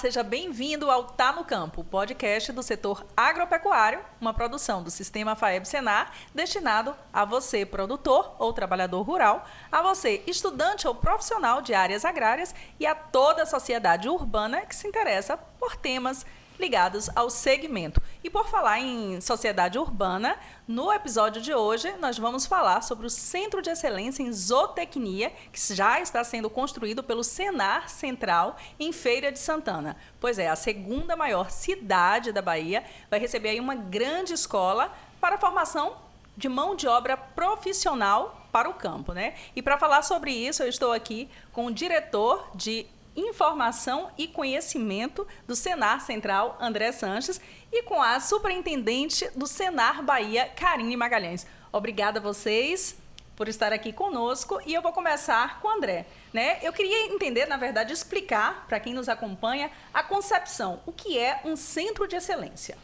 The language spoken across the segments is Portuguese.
seja bem-vindo ao Tá no Campo, podcast do setor agropecuário, uma produção do Sistema FAEB-Senar, destinado a você, produtor ou trabalhador rural, a você, estudante ou profissional de áreas agrárias e a toda a sociedade urbana que se interessa por temas ligados ao segmento. E por falar em sociedade urbana, no episódio de hoje nós vamos falar sobre o Centro de Excelência em Zootecnia, que já está sendo construído pelo Senar Central em Feira de Santana. Pois é, a segunda maior cidade da Bahia vai receber aí uma grande escola para a formação de mão de obra profissional para o campo, né? E para falar sobre isso, eu estou aqui com o diretor de Informação e Conhecimento do Senar Central, André Sanches, e com a superintendente do Senar Bahia, Karine Magalhães. Obrigada a vocês por estar aqui conosco e eu vou começar com o André, né? Eu queria entender, na verdade, explicar para quem nos acompanha a concepção. O que é um centro de excelência?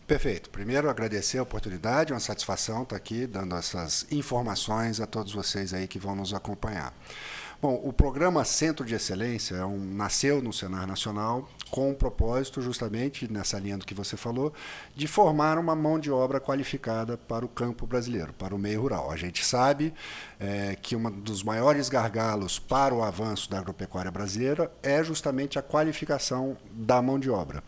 Perfeito. Primeiro, agradecer a oportunidade, uma satisfação estar aqui dando essas informações a todos vocês aí que vão nos acompanhar. Bom, o programa Centro de Excelência nasceu no Senar Nacional com o propósito, justamente nessa linha do que você falou, de formar uma mão de obra qualificada para o campo brasileiro, para o meio rural. A gente sabe que um dos maiores gargalos para o avanço da agropecuária brasileira é justamente a qualificação da mão de obra.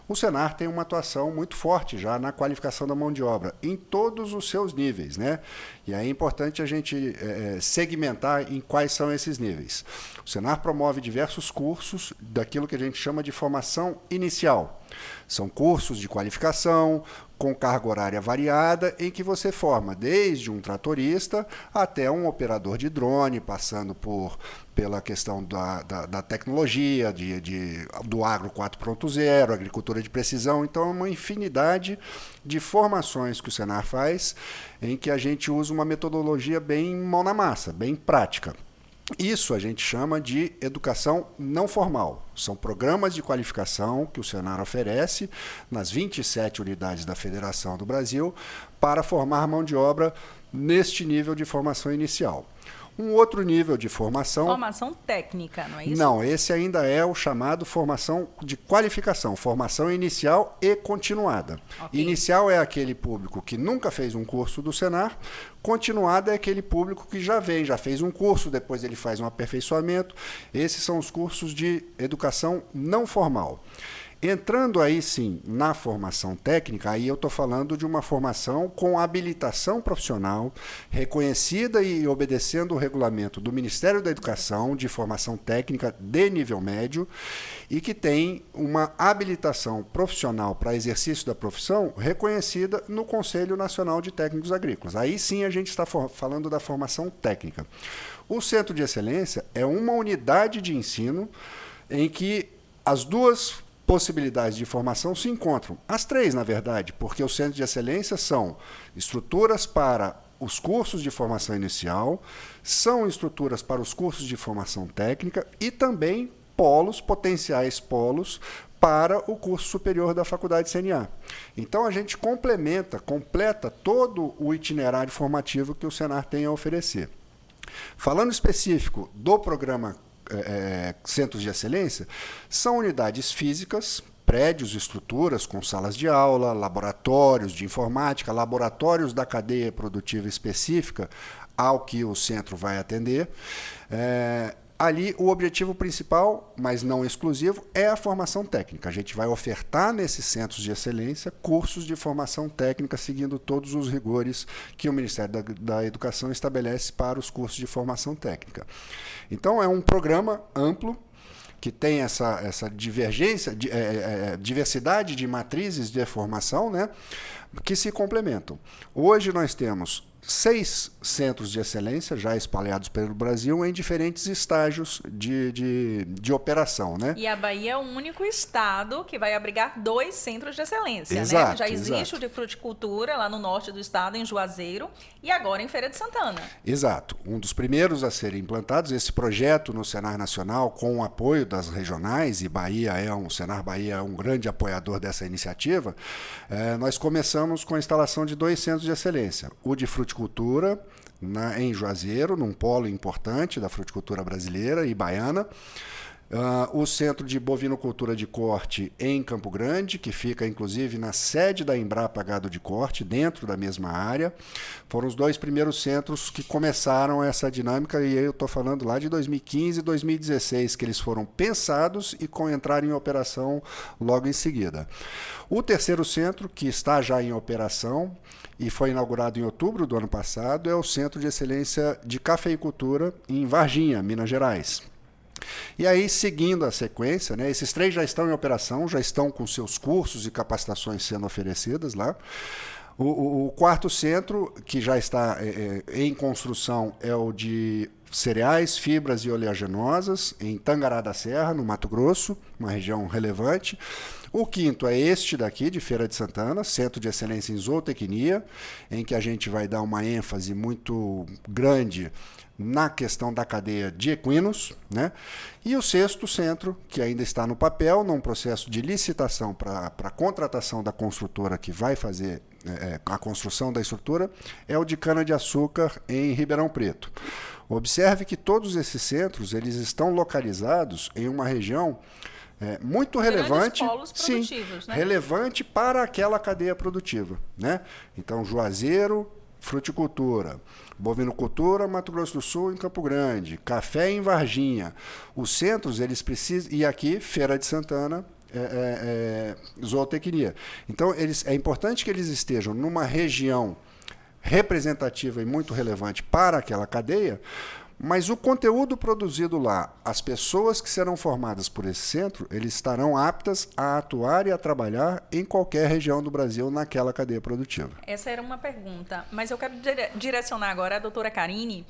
O Senar tem uma atuação muito forte já na qualificação da mão de obra, em todos os seus níveis, né? E aí é importante a gente segmentar em quais são esses níveis. O Senar promove diversos cursos daquilo que a gente chama de formação inicial. São cursos de qualificação, com carga horária variada, em que você forma desde um tratorista até um operador de drone, passando pela questão da tecnologia, do agro 4.0, agricultura de precisão. Então, é uma infinidade de formações que o Senar faz, em que a gente usa uma metodologia bem mão na massa, bem prática. Isso a gente chama de educação não formal. São programas de qualificação que o Senar oferece nas 27 unidades da Federação do Brasil para formar mão de obra neste nível de formação inicial. Um outro nível de formação... Formação técnica, não é isso? Não, esse ainda é o chamado formação de qualificação, formação inicial e continuada. Okay. Inicial é aquele público que nunca fez um curso do Senar, continuada é aquele público que já fez um curso, depois ele faz um aperfeiçoamento. Esses são os cursos de educação não formal. Entrando aí sim na formação técnica, aí eu estou falando de uma formação com habilitação profissional, reconhecida e obedecendo o regulamento do Ministério da Educação de formação técnica de nível médio e que tem uma habilitação profissional para exercício da profissão reconhecida no Conselho Nacional de Técnicos Agrícolas. Aí sim a gente está falando da formação técnica. O Centro de Excelência é uma unidade de ensino em que as duas possibilidades de formação se encontram. As três, na verdade, porque o Centro de Excelência são estruturas para os cursos de formação inicial, são estruturas para os cursos de formação técnica e também potenciais polos para o curso superior da Faculdade CNA. Então, a gente completa todo o itinerário formativo que o Senar tem a oferecer. Falando específico do programa Centros de Excelência, são unidades físicas, prédios, estruturas com salas de aula, laboratórios de informática, laboratórios da cadeia produtiva específica ao que o centro vai atender. Ali, o objetivo principal, mas não exclusivo, é a formação técnica. A gente vai ofertar nesses centros de excelência cursos de formação técnica, seguindo todos os rigores que o Ministério da Educação estabelece para os cursos de formação técnica. Então, é um programa amplo, que tem essa diversidade de matrizes de formação, né, que se complementam. Hoje nós temos 6 centros de excelência já espalhados pelo Brasil em diferentes estágios de operação, né? E a Bahia é o único estado que vai abrigar 2 centros de excelência, exato, né? Já existe exato. O de fruticultura lá no norte do estado, em Juazeiro, e agora em Feira de Santana. Exato. Um dos primeiros a serem implantados, esse projeto no Senar Nacional, com o apoio das regionais, e o Senar Bahia é um grande apoiador dessa iniciativa, nós começamos com a instalação de 2 centros de excelência. O de fruticultura em Juazeiro, num polo importante da fruticultura brasileira e baiana, O Centro de Bovinocultura de Corte em Campo Grande, que fica inclusive na sede da Embrapa Gado de Corte, dentro da mesma área. Foram os 2 primeiros centros que começaram essa dinâmica, e eu estou falando lá de 2015 e 2016, que eles foram pensados e entraram em operação logo em seguida. O terceiro centro, que está já em operação e foi inaugurado em outubro do ano passado, é o Centro de Excelência de Cafeicultura em Varginha, Minas Gerais. E aí, seguindo a sequência, né, esses 3 já estão em operação, já estão com seus cursos e capacitações sendo oferecidas lá. O quarto centro, que já está em construção, é o de cereais, fibras e oleaginosas, em Tangará da Serra, no Mato Grosso, uma região relevante. O quinto é este daqui, de Feira de Santana, Centro de Excelência em Zootecnia, em que a gente vai dar uma ênfase muito grande na questão da cadeia de equinos, né? E o sexto centro, que ainda está no papel, num processo de licitação para a contratação da construtora que vai fazer a construção da estrutura, é o de cana-de-açúcar em Ribeirão Preto. Observe que todos esses centros eles estão localizados em uma região muito relevante, sim, né? Relevante para aquela cadeia produtiva, né? Então, Juazeiro, fruticultura, bovinocultura, Mato Grosso do Sul, em Campo Grande, café em Varginha. Os centros, eles precisam... E aqui, Feira de Santana, zootecnia. Então, é importante que eles estejam numa região representativa e muito relevante para aquela cadeia, mas o conteúdo produzido lá, as pessoas que serão formadas por esse centro, eles estarão aptas a atuar e a trabalhar em qualquer região do Brasil naquela cadeia produtiva. Essa era uma pergunta, mas eu quero direcionar agora a doutora Karine,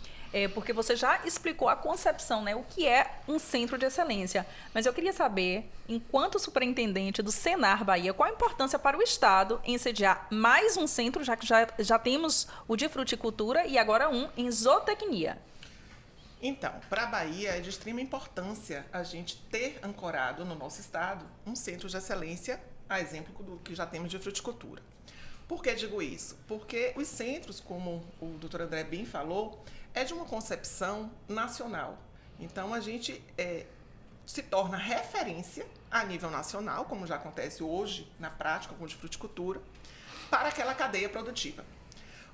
porque você já explicou a concepção, né, o que é um centro de excelência. Mas eu queria saber, enquanto superintendente do Senar Bahia, qual a importância para o Estado em sediar mais um centro, já que já temos o de fruticultura e agora um em zootecnia. Então, para a Bahia é de extrema importância a gente ter ancorado no nosso estado um centro de excelência, a exemplo do que já temos de fruticultura. Por que digo isso? Porque os centros, como o Dr. André bem falou, é de uma concepção nacional. Então, a gente se torna referência a nível nacional, como já acontece hoje na prática com o de fruticultura, para aquela cadeia produtiva.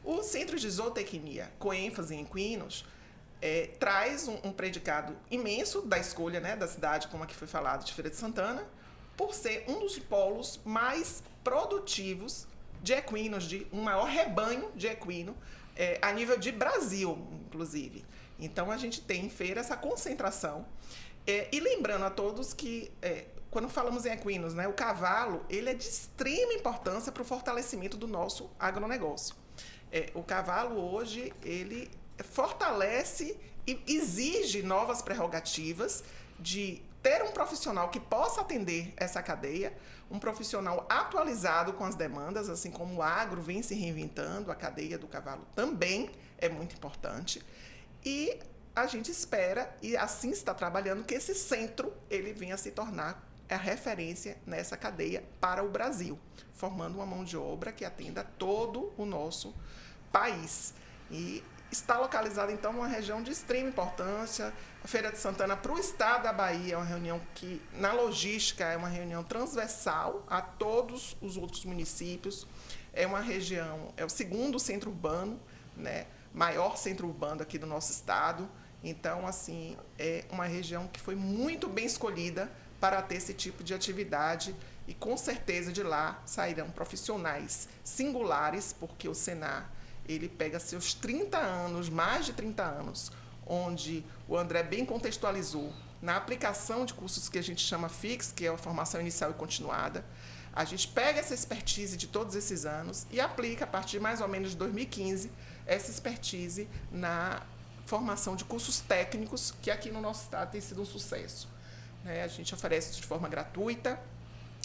O centro de zootecnia, com ênfase em equinos, traz um predicado imenso da escolha, né, da cidade, como aqui foi falado, de Feira de Santana, por ser um dos polos mais produtivos de equinos, de um maior rebanho de equino, a nível de Brasil, inclusive. Então, a gente tem em Feira essa concentração. E lembrando a todos que, quando falamos em equinos, né, o cavalo ele é de extrema importância para o fortalecimento do nosso agronegócio. O cavalo, hoje, ele fortalece e exige novas prerrogativas de ter um profissional que possa atender essa cadeia, um profissional atualizado com as demandas, assim como o agro vem se reinventando, a cadeia do cavalo também é muito importante. E a gente espera, e assim está trabalhando, que esse centro ele venha a se tornar a referência nessa cadeia para o Brasil, formando uma mão de obra que atenda todo o nosso país. E está localizado, então, numa região de extrema importância. A Feira de Santana, para o estado da Bahia, é uma reunião que, na logística, é uma reunião transversal a todos os outros municípios. É uma região, é o segundo centro urbano, né, maior centro urbano aqui do nosso estado. Então, assim, é uma região que foi muito bem escolhida para ter esse tipo de atividade e, com certeza, de lá sairão profissionais singulares, porque o Senar ele pega seus 30 anos, mais de 30 anos, onde o André bem contextualizou na aplicação de cursos que a gente chama FIX, que é a formação inicial e continuada. A gente pega essa expertise de todos esses anos e aplica, a partir de mais ou menos de 2015, essa expertise na formação de cursos técnicos, que aqui no nosso estado tem sido um sucesso. A gente oferece isso de forma gratuita.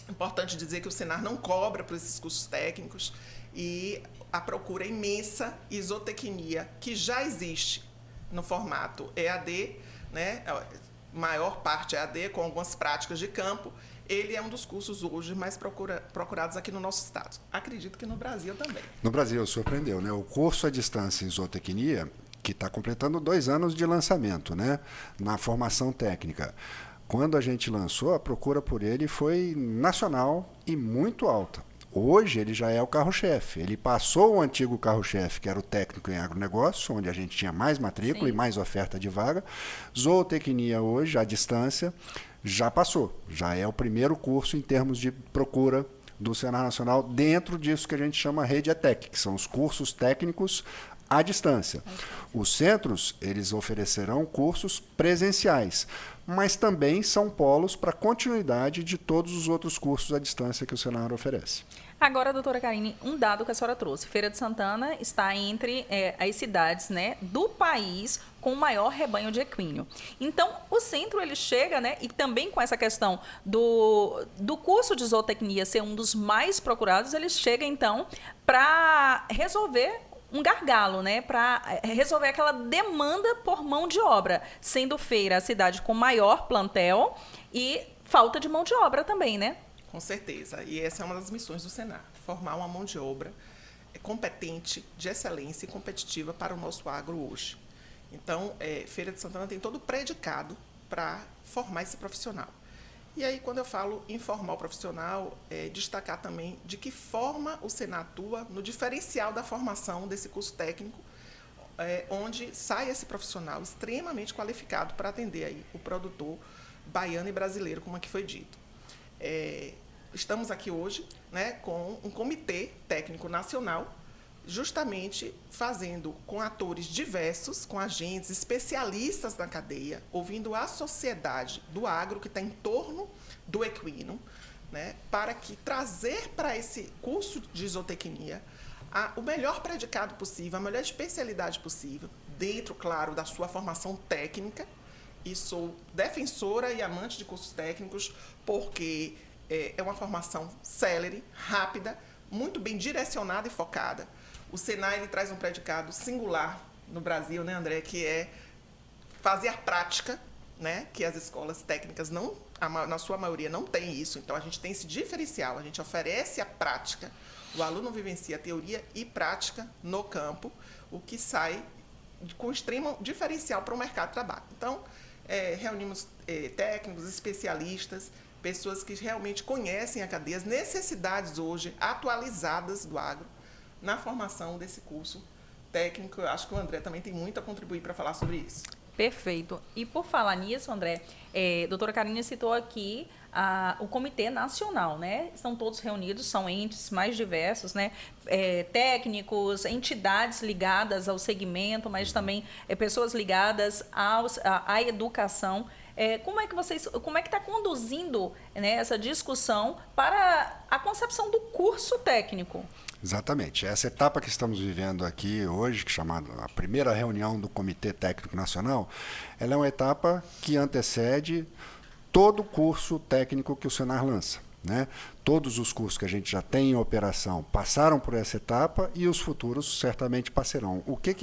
Importante dizer que o Senar não cobra por esses cursos técnicos e a procura é imensa. Zootecnia, que já existe no formato EAD, né? Maior parte EAD, com algumas práticas de campo, ele é um dos cursos hoje mais procurados aqui no nosso estado. Acredito que no Brasil também. No Brasil, surpreendeu, né? O curso à distância em zootecnia, que está completando 2 anos de lançamento, né? Na formação técnica. Quando a gente lançou, a procura por ele foi nacional e muito alta. Hoje ele já é o carro-chefe. Ele passou o antigo carro-chefe, que era o técnico em agronegócio, onde a gente tinha mais matrícula e mais oferta de vaga. Zootecnia hoje, à distância, já passou. Já é o primeiro curso em termos de procura do Senar Nacional dentro disso que a gente chama rede ETEC, que são os cursos técnicos à distância. Os centros, eles oferecerão cursos presenciais, mas também são polos para continuidade de todos os outros cursos à distância que o Senar oferece. Agora, doutora Karine, um dado que a senhora trouxe. Feira de Santana está entre as cidades, né, do país com o maior rebanho de equino. Então, o centro ele chega, né, e também com essa questão do curso de zootecnia ser um dos mais procurados, ele chega, então, para resolver um gargalo, né, para resolver aquela demanda por mão de obra, sendo Feira a cidade com maior plantel e falta de mão de obra também, né? Com certeza. E essa é uma das missões do Senar, formar uma mão de obra competente, de excelência e competitiva para o nosso agro hoje. Então, Feira de Santana tem todo o predicado para formar esse profissional. E aí, quando eu falo em formar o profissional, destacar também de que forma o Senar atua no diferencial da formação desse curso técnico, onde sai esse profissional extremamente qualificado para atender aí o produtor baiano e brasileiro, como aqui foi dito. Estamos aqui hoje, né, com um comitê técnico nacional, justamente fazendo com atores diversos, com agentes especialistas na cadeia, ouvindo a sociedade do agro que está em torno do equino, né, para que trazer para esse curso de zootecnia o melhor predicado possível, a melhor especialidade possível, dentro, claro, da sua formação técnica. E sou defensora e amante de cursos técnicos, porque é uma formação célere, rápida, muito bem direcionada e focada. O Senar ele traz um predicado singular no Brasil, né, André, que é fazer a prática, né, que as escolas técnicas, na sua maioria, não têm isso. Então, a gente tem esse diferencial, a gente oferece a prática, o aluno vivencia teoria e prática no campo, o que sai com extremo diferencial para o mercado de trabalho. Então, reunimos técnicos, especialistas, pessoas que realmente conhecem a cadeia, as necessidades hoje atualizadas do agro na formação desse curso técnico. Eu acho que o André também tem muito a contribuir para falar sobre isso. Perfeito. E por falar nisso, André, doutora Karine citou aqui o Comitê Nacional, né? Estão todos reunidos, são entes mais diversos, né? Técnicos, entidades ligadas ao segmento, mas também pessoas ligadas à educação. Como é que está conduzindo, né, essa discussão para a concepção do curso técnico? Exatamente. Essa etapa que estamos vivendo aqui hoje, que é chamada a primeira reunião do Comitê Técnico Nacional, ela é uma etapa que antecede todo o curso técnico que o Senar lança, né? Todos os cursos que a gente já tem em operação passaram por essa etapa e os futuros certamente passarão. O que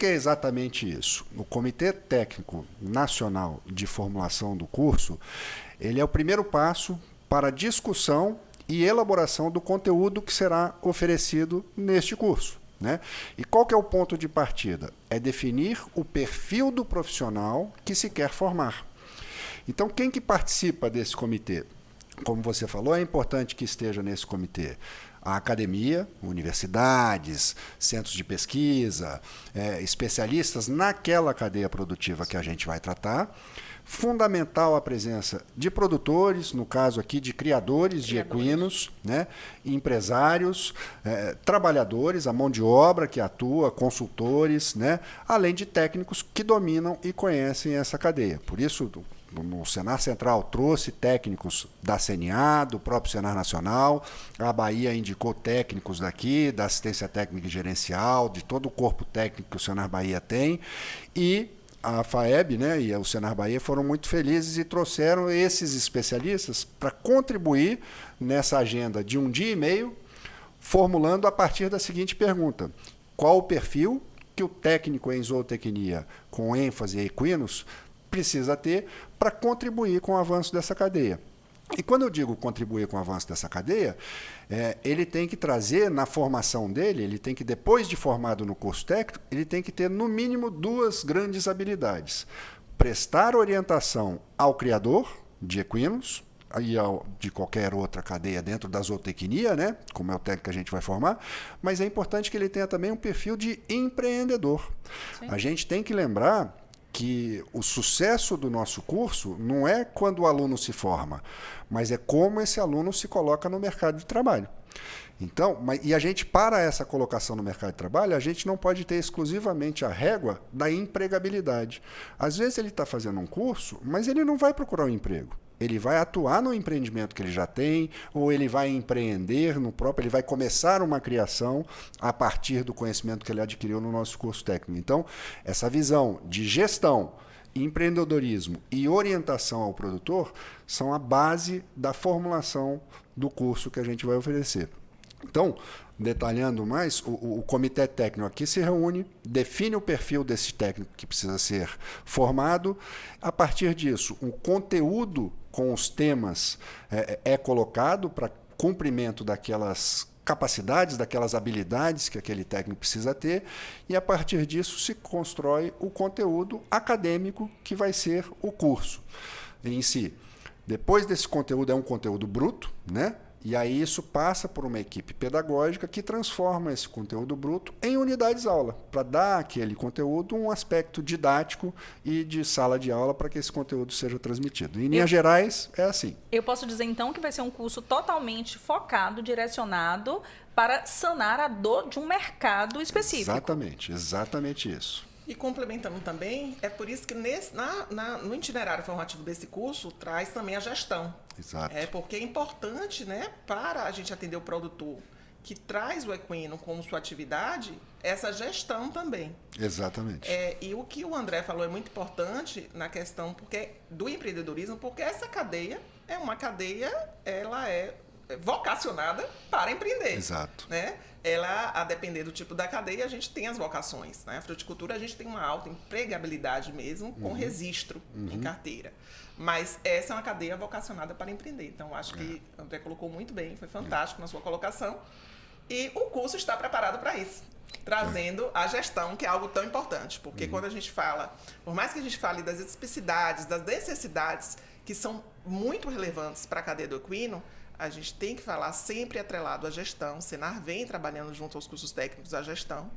é exatamente isso? O Comitê Técnico Nacional de Formulação do curso, ele é o primeiro passo para a discussão e elaboração do conteúdo que será oferecido neste curso, né? E qual que é o ponto de partida? É definir o perfil do profissional que se quer formar. Então, quem que participa desse comitê? Como você falou, é importante que esteja nesse comitê a academia, universidades, centros de pesquisa, especialistas naquela cadeia produtiva que a gente vai tratar. Fundamental a presença de produtores, no caso aqui de criadores de equinos, né? Empresários, trabalhadores, a mão de obra que atua, consultores, né? Além de técnicos que dominam e conhecem essa cadeia. Por isso, o Senar Central trouxe técnicos da CNA, do próprio Senar Nacional, a Bahia indicou técnicos daqui, da assistência técnica e gerencial, de todo o corpo técnico que o Senar Bahia tem, e a FAEB, né, e o Senar Bahia foram muito felizes e trouxeram esses especialistas para contribuir nessa agenda de 1 dia e meio, formulando a partir da seguinte pergunta: qual o perfil que o técnico em zootecnia, com ênfase em equinos, precisa ter para contribuir com o avanço dessa cadeia? E quando eu digo contribuir com o avanço dessa cadeia, ele tem que trazer na formação dele, ele tem que, depois de formado no curso técnico, ele tem que ter no mínimo 2 grandes habilidades. prestar orientação ao criador de equinos e de qualquer outra cadeia dentro da zootecnia, né? Como é o técnico que a gente vai formar, mas é importante que ele tenha também um perfil de empreendedor. Sim. A gente tem que lembrar que o sucesso do nosso curso não é quando o aluno se forma, mas é como esse aluno se coloca no mercado de trabalho. Então, e a gente, para essa colocação no mercado de trabalho, a gente não pode ter exclusivamente a régua da empregabilidade. Às vezes ele está fazendo um curso, mas ele não vai procurar um emprego. Ele vai atuar no empreendimento que ele já tem, ou ele vai empreender no próprio, ele vai começar uma criação a partir do conhecimento que ele adquiriu no nosso curso técnico. Então, essa visão de gestão, empreendedorismo e orientação ao produtor são a base da formulação do curso que a gente vai oferecer. Então, detalhando mais, o comitê técnico aqui se reúne, define o perfil desse técnico que precisa ser formado. A partir disso, um conteúdo com os temas é colocado para cumprimento daquelas capacidades, daquelas habilidades que aquele técnico precisa ter, e a partir disso se constrói o conteúdo acadêmico que vai ser o curso em si. Depois desse conteúdo é um conteúdo bruto, né? E aí isso passa por uma equipe pedagógica que transforma esse conteúdo bruto em unidades-aula, para dar àquele conteúdo um aspecto didático e de sala de aula para que esse conteúdo seja transmitido. Em linhas gerais, é assim. Eu posso dizer, então, que vai ser um curso totalmente focado, direcionado para sanar a dor de um mercado específico. Exatamente isso. E complementando também, é por isso que no itinerário formativo desse curso traz também a gestão. Exato. Porque é importante, né, para a gente atender o produtor que traz o equino como sua atividade, essa gestão também. Exatamente. E o que o André falou é muito importante na questão do empreendedorismo, porque essa cadeia é uma cadeia, ela é vocacionada para empreender. Exato. Né? A depender do tipo da cadeia, a gente tem as vocações. Né? A fruticultura, a gente tem uma alta empregabilidade mesmo, com registro em carteira. Mas essa é uma cadeia vocacionada para empreender. Então, acho que o André colocou muito bem, foi fantástico na sua colocação. E o curso está preparado para isso, trazendo a gestão, que é algo tão importante. Porque quando a gente fala, por mais que a gente fale das especificidades, das necessidades, que são muito relevantes para a cadeia do equino, a gente tem que falar sempre atrelado à gestão. O Senar vem trabalhando junto aos cursos técnicos à gestão,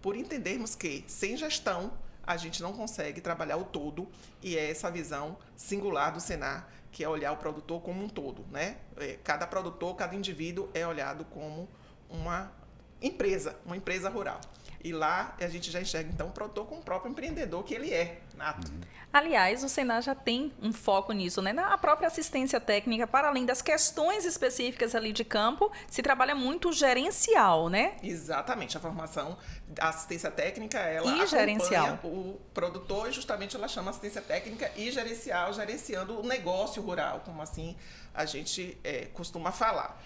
por entendermos que, sem gestão, a gente não consegue trabalhar o todo, e é essa visão singular do Senar, que é olhar o produtor como um todo. Né? Cada produtor, cada indivíduo é olhado como uma empresa rural. E lá a gente já enxerga, então, o produtor como o próprio empreendedor que ele é, nato. Aliás, o Senar já tem um foco nisso, né? Na própria assistência técnica, para além das questões específicas ali de campo, se trabalha muito gerencial, né? Exatamente. A formação da assistência técnica, ela acompanha gerencial. O produtor, e justamente ela chama assistência técnica e gerencial, gerenciando o negócio rural, como assim a gente costuma falar.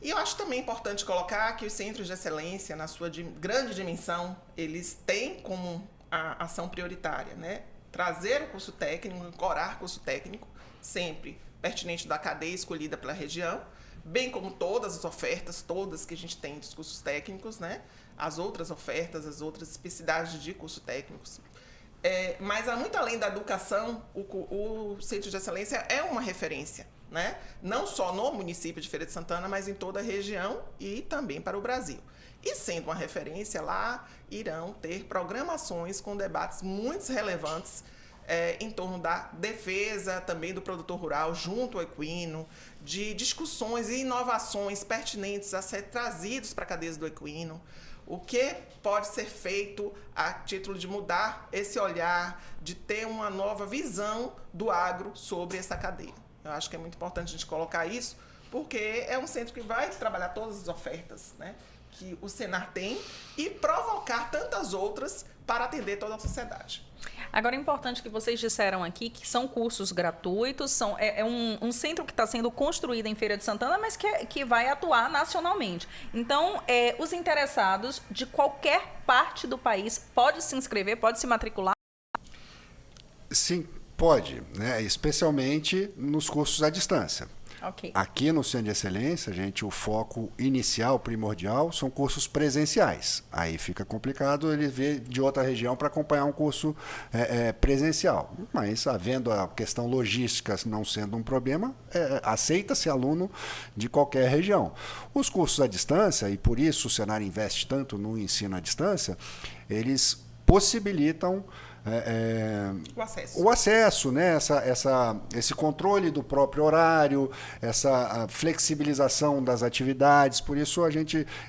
E eu acho também importante colocar que os centros de excelência, na sua grande dimensão, eles têm como a ação prioritária, né? Trazer o curso técnico, ancorar curso técnico, sempre pertinente da cadeia escolhida pela região, bem como todas as ofertas, todas que a gente tem dos cursos técnicos, né? As outras ofertas, as outras especificidades de curso técnicos. Mas, muito além da educação, o Centro de Excelência é uma referência, né? Não só no município de Feira de Santana, mas em toda a região e também para o Brasil. E sendo uma referência, lá irão ter programações com debates muito relevantes em torno da defesa também do produtor rural junto ao equino, de discussões e inovações pertinentes a ser trazidos para a cadeia do equino. O que pode ser feito a título de mudar esse olhar, de ter uma nova visão do agro sobre essa cadeia. Eu acho que é muito importante a gente colocar isso, porque é um centro que vai trabalhar todas as ofertas, né, que o Senar tem e provocar tantas outras para atender toda a sociedade. Agora, é importante que vocês disseram aqui que são cursos gratuitos, um centro que está sendo construído em Feira de Santana, mas que vai atuar nacionalmente. Então, os interessados de qualquer parte do país pode se inscrever, pode se matricular? Sim, pode, né? Especialmente nos cursos à distância. Ok. Aqui no Centro de Excelência, o foco inicial, primordial, são cursos presenciais. Aí fica complicado ele vir de outra região para acompanhar um curso presencial. Mas, havendo a questão logística não sendo um problema, aceita-se aluno de qualquer região. Os cursos à distância, e por isso o Senar investe tanto no ensino à distância, eles possibilitam o acesso, né? Esse controle do próprio horário, essa flexibilização das atividades. Por isso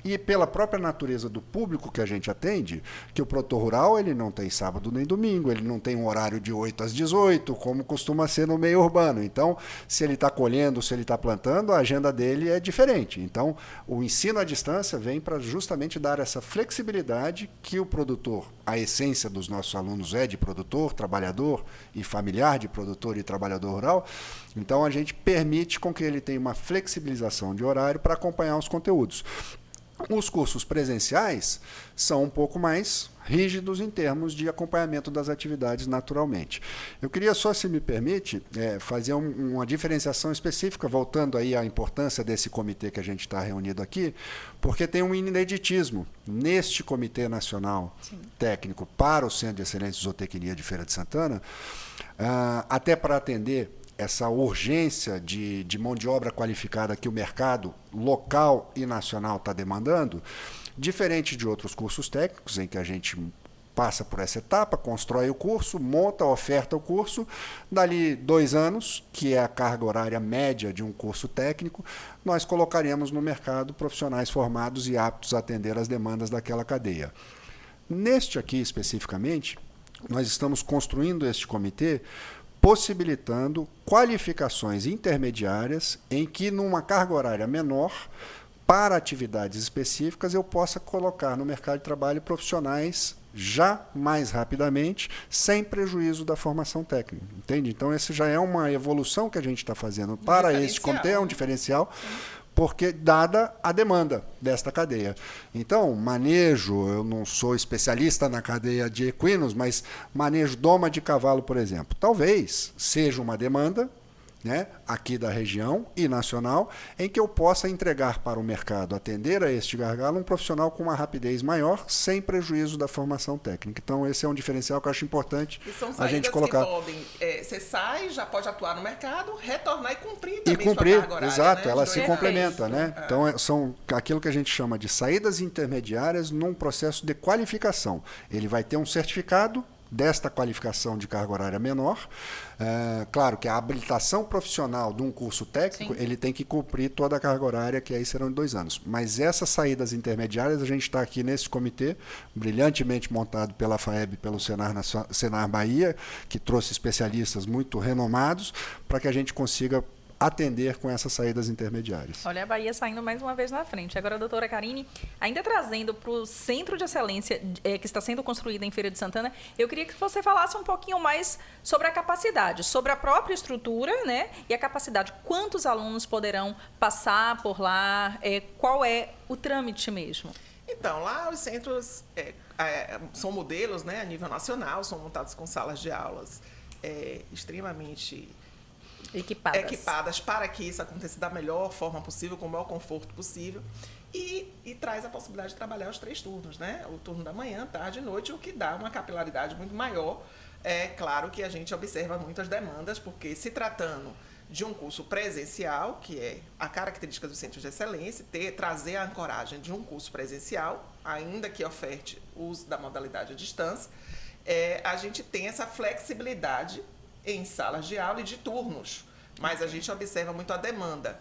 e pela própria natureza do público que a gente atende, que o produtor rural ele não tem sábado nem domingo, ele não tem um horário de 8 às 18, como costuma ser no meio urbano. Então, se ele está colhendo, se ele está plantando, a agenda dele é diferente. Então, o ensino à distância vem para justamente dar essa flexibilidade que o produtor, a essência dos nossos alunos de produtor, trabalhador e familiar de produtor e trabalhador rural. Então, a gente permite com que ele tenha uma flexibilização de horário para acompanhar os conteúdos. Os cursos presenciais são um pouco mais rígidos em termos de acompanhamento das atividades naturalmente. Eu queria só, se me permite, fazer uma diferenciação específica, voltando aí à importância desse comitê que a gente está reunido aqui, porque tem um ineditismo neste Comitê Nacional Técnico para o Centro de Excelência de Zootecnia de Feira de Santana, até para atender essa urgência de mão de obra qualificada que o mercado local e nacional está demandando, diferente de outros cursos técnicos, em que a gente passa por essa etapa, constrói o curso, monta, oferta o curso, dali 2 anos, que é a carga horária média de um curso técnico, nós colocaremos no mercado profissionais formados e aptos a atender as demandas daquela cadeia. Neste aqui, especificamente, nós estamos construindo este comitê possibilitando qualificações intermediárias em que, numa carga horária menor, para atividades específicas, eu possa colocar no mercado de trabalho profissionais já mais rapidamente, sem prejuízo da formação técnica. Entende? Então, essa já é uma evolução que a gente está fazendo para este comitê, é um diferencial, porque dada a demanda desta cadeia. Então, manejo, eu não sou especialista na cadeia de equinos, mas manejo doma de cavalo, por exemplo, talvez seja uma demanda, né, aqui da região e nacional, em que eu possa entregar para o mercado, atender a este gargalo, um profissional com uma rapidez maior, sem prejuízo da formação técnica. Então, esse é um diferencial que eu acho importante a gente colocar. Que podem, você sai, já pode atuar no mercado, retornar e cumprir também sua carga horária, exato, né? ela se complementa, né? Então, são aquilo que a gente chama de saídas intermediárias num processo de qualificação. Ele vai ter um certificado desta qualificação de carga horária menor. Claro que a habilitação profissional de um curso técnico, ele tem que cumprir toda a carga horária, que aí serão de 2 anos. Mas essas saídas intermediárias, a gente está aqui nesse comitê, brilhantemente montado pela FAEB e pelo Senar Bahia, que trouxe especialistas muito renomados, para que a gente consiga atender com essas saídas intermediárias. Olha a Bahia saindo mais uma vez na frente. Agora, doutora Karine, ainda trazendo para o Centro de Excelência que está sendo construído em Feira de Santana, eu queria que você falasse um pouquinho mais sobre a capacidade, sobre a própria estrutura, né, e a capacidade. Quantos alunos poderão passar por lá? Qual é o trâmite mesmo? Então, lá os centros são modelos, né, a nível nacional, são montados com salas de aulas extremamente equipadas para que isso aconteça da melhor forma possível, com o maior conforto possível, e traz a possibilidade de trabalhar os 3 turnos, né? O turno da manhã, tarde e noite, o que dá uma capilaridade muito maior. É claro que a gente observa muitas demandas, porque se tratando de um curso presencial, que é a característica do Centro de Excelência, trazer a ancoragem de um curso presencial, ainda que oferte o uso da modalidade à distância, a gente tem essa flexibilidade em salas de aula e de turnos, mas a gente observa muito a demanda.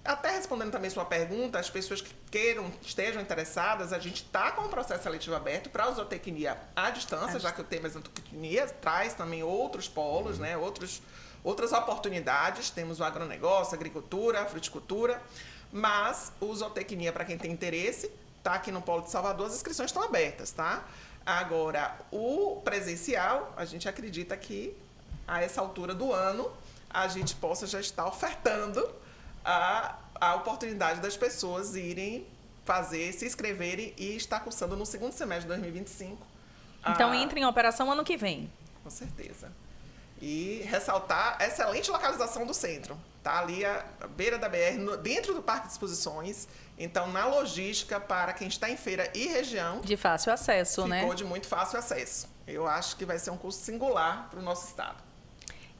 Até respondendo também sua pergunta, as pessoas que estejam interessadas, a gente está com o processo seletivo aberto para a zootecnia à distância, já que o tema é zootecnia, traz também outros polos, né, outras oportunidades. Temos o agronegócio, a agricultura, a fruticultura, mas o zootecnia, para quem tem interesse, está aqui no Polo de Salvador, as inscrições estão abertas, tá? Agora, o presencial, a gente acredita que a essa altura do ano a gente possa já estar ofertando a oportunidade das pessoas irem se inscreverem e estar cursando no segundo semestre de 2025. Então entra em operação ano que vem. Com certeza. E ressaltar a excelente localização do centro. Está ali à beira da BR, dentro do Parque de Exposições. Então, na logística, para quem está em feira e região... De fácil acesso, né? Ficou de muito fácil acesso. Eu acho que vai ser um curso singular para o nosso estado.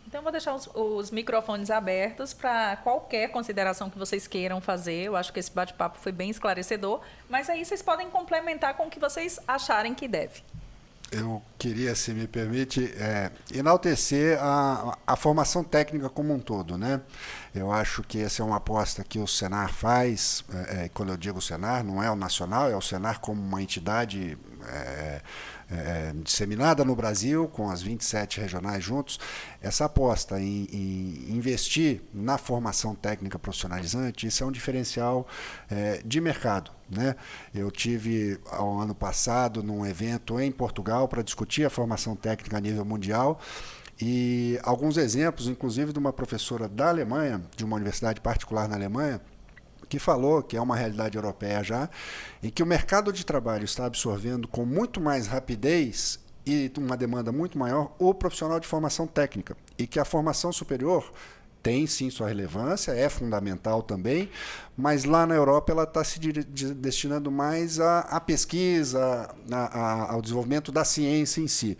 Então, vou deixar os microfones abertos para qualquer consideração que vocês queiram fazer. Eu acho que esse bate-papo foi bem esclarecedor. Mas aí vocês podem complementar com o que vocês acharem que deve. Eu queria, se me permite, enaltecer a formação técnica como um todo, né? Eu acho que essa é uma aposta que o Senar faz. Quando eu digo Senar, não é o nacional, é o Senar como uma entidade disseminada no Brasil, com as 27 regionais juntos. Essa aposta em investir na formação técnica profissionalizante, isso é um diferencial de mercado, né? Eu tive, ao ano passado, num evento em Portugal para discutir a formação técnica a nível mundial, e alguns exemplos, inclusive de uma professora da Alemanha, de uma universidade particular na Alemanha, que falou que é uma realidade europeia já, em que o mercado de trabalho está absorvendo com muito mais rapidez e uma demanda muito maior o profissional de formação técnica, e que a formação superior tem sim sua relevância, é fundamental também, mas lá na Europa ela está se destinando mais à pesquisa, ao desenvolvimento da ciência em si.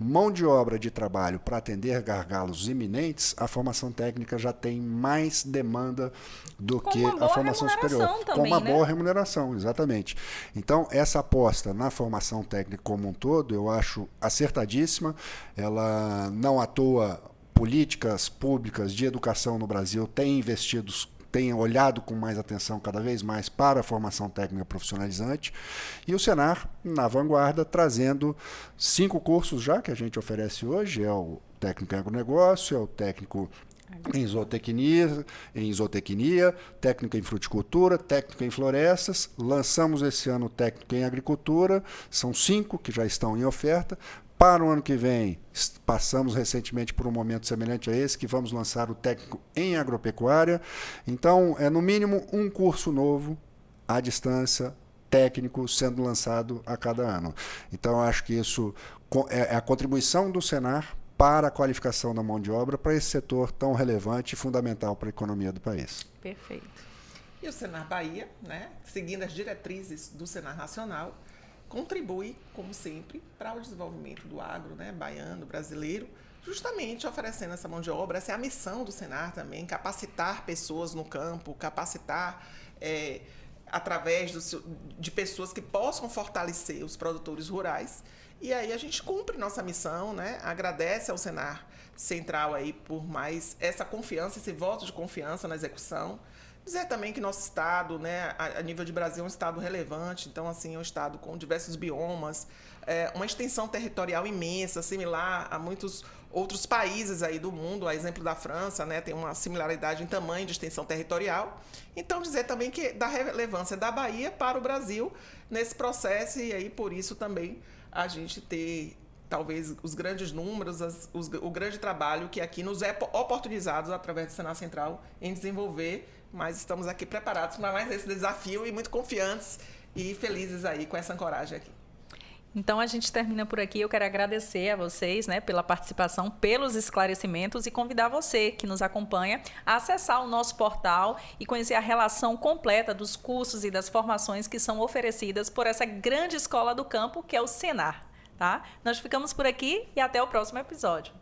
Mão de obra de trabalho para atender gargalos iminentes, a formação técnica já tem mais demanda do que a formação superior. Também, com uma né? boa remuneração, exatamente. Então, essa aposta na formação técnica como um todo, eu acho acertadíssima. Ela, não à toa, políticas públicas de educação no Brasil têm olhado com mais atenção cada vez mais para a formação técnica profissionalizante, e o Senar na vanguarda, trazendo 5 cursos já que a gente oferece hoje. É o técnico em agronegócio, é o técnico em zootecnia, técnico em fruticultura, técnico em florestas. Lançamos esse ano o técnico em agricultura, são 5 que já estão em oferta. Para o ano que vem, passamos recentemente por um momento semelhante a esse, que vamos lançar o técnico em agropecuária. Então, é no mínimo um curso novo, à distância, técnico, sendo lançado a cada ano. Então, eu acho que isso é a contribuição do Senar para a qualificação da mão de obra para esse setor tão relevante e fundamental para a economia do país. Perfeito. E o Senar Bahia, né, seguindo as diretrizes do Senar Nacional, contribui, como sempre, para o desenvolvimento do agro, né, baiano, brasileiro, justamente oferecendo essa mão de obra. Essa é a missão do Senar também, capacitar pessoas no campo, capacitar através de pessoas que possam fortalecer os produtores rurais. E aí a gente cumpre nossa missão, né? Agradece ao Senar Central aí por mais essa confiança, esse voto de confiança na execução. Dizer também que nosso estado, né, a nível de Brasil, é um estado relevante. Então, assim, é um estado com diversos biomas, uma extensão territorial imensa, similar a muitos outros países aí do mundo. A exemplo da França, né, tem uma similaridade em tamanho de extensão territorial. Então, dizer também que da relevância da Bahia para o Brasil nesse processo, e aí por isso também a gente ter talvez os grandes números, o grande trabalho que aqui nos é oportunizado através do Senar Central em desenvolver. Mas estamos aqui preparados para mais esse desafio e muito confiantes e felizes aí com essa ancoragem aqui. Então, a gente termina por aqui. Eu quero agradecer a vocês, né, pela participação, pelos esclarecimentos, e convidar você que nos acompanha a acessar o nosso portal e conhecer a relação completa dos cursos e das formações que são oferecidas por essa grande escola do campo, que é o Senar. Tá? Nós ficamos por aqui e até o próximo episódio.